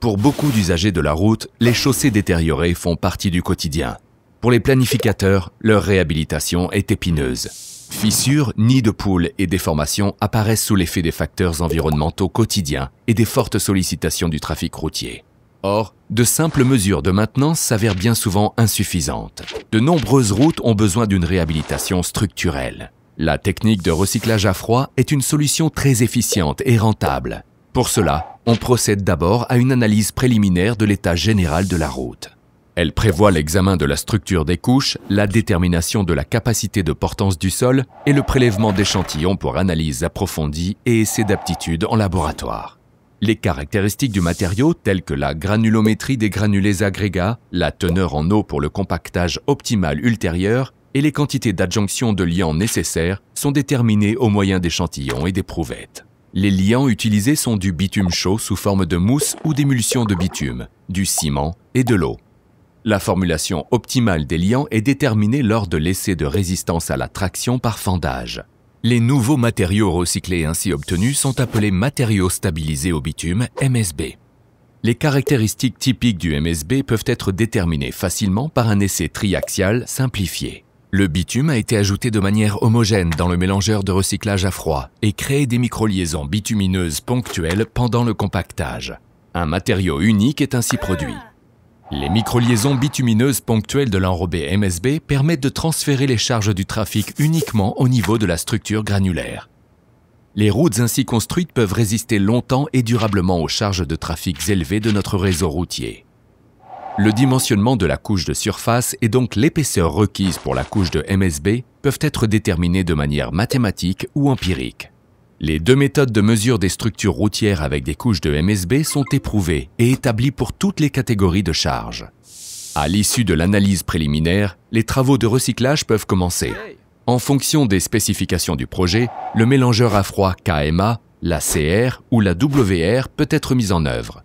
Pour beaucoup d'usagers de la route, les chaussées détériorées font partie du quotidien. Pour les planificateurs, leur réhabilitation est épineuse. Fissures, nids de poules et déformations apparaissent sous l'effet des facteurs environnementaux quotidiens et des fortes sollicitations du trafic routier. Or, de simples mesures de maintenance s'avèrent bien souvent insuffisantes. De nombreuses routes ont besoin d'une réhabilitation structurelle. La technique de recyclage à froid est une solution très efficiente et rentable. Pour cela, on procède d'abord à une analyse préliminaire de l'état général de la route. Elle prévoit l'examen de la structure des couches, la détermination de la capacité de portance du sol et le prélèvement d'échantillons pour analyse approfondie et essais d'aptitude en laboratoire. Les caractéristiques du matériau, telles que la granulométrie des granulés agrégats, la teneur en eau pour le compactage optimal ultérieur et les quantités d'adjonction de liants nécessaires, sont déterminées au moyen d'échantillons et d'éprouvettes. Les liants utilisés sont du bitume chaud sous forme de mousse ou d'émulsion de bitume, du ciment et de l'eau. La formulation optimale des liants est déterminée lors de l'essai de résistance à la traction par fendage. Les nouveaux matériaux recyclés ainsi obtenus sont appelés matériaux stabilisés au bitume, MSB. Les caractéristiques typiques du MSB peuvent être déterminées facilement par un essai triaxial simplifié. Le bitume a été ajouté de manière homogène dans le mélangeur de recyclage à froid et créé des microliaisons bitumineuses ponctuelles pendant le compactage. Un matériau unique est ainsi produit. Les microliaisons bitumineuses ponctuelles de l'enrobé MSB permettent de transférer les charges du trafic uniquement au niveau de la structure granulaire. Les routes ainsi construites peuvent résister longtemps et durablement aux charges de trafic élevées de notre réseau routier. Le dimensionnement de la couche de surface et donc l'épaisseur requise pour la couche de MSB peuvent être déterminés de manière mathématique ou empirique. Les deux méthodes de mesure des structures routières avec des couches de MSB sont éprouvées et établies pour toutes les catégories de charges. À l'issue de l'analyse préliminaire, les travaux de recyclage peuvent commencer. En fonction des spécifications du projet, le mélangeur à froid KMA, la CR ou la WR peut être mis en œuvre.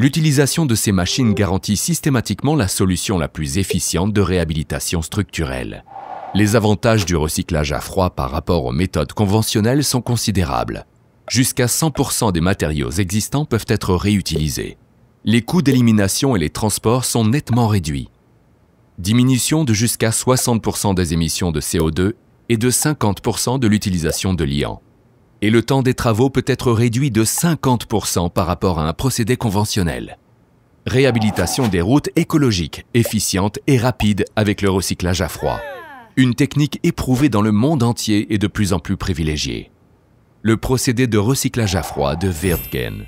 L'utilisation de ces machines garantit systématiquement la solution la plus efficiente de réhabilitation structurelle. Les avantages du recyclage à froid par rapport aux méthodes conventionnelles sont considérables. Jusqu'à 100% des matériaux existants peuvent être réutilisés. Les coûts d'élimination et les transports sont nettement réduits. Diminution de jusqu'à 60% des émissions de CO2 et de 50% de l'utilisation de liants. Et le temps des travaux peut être réduit de 50% par rapport à un procédé conventionnel. Réhabilitation des routes écologiques, efficiente et rapide avec le recyclage à froid. Une technique éprouvée dans le monde entier et de plus en plus privilégiée. Le procédé de recyclage à froid de Wirtgen.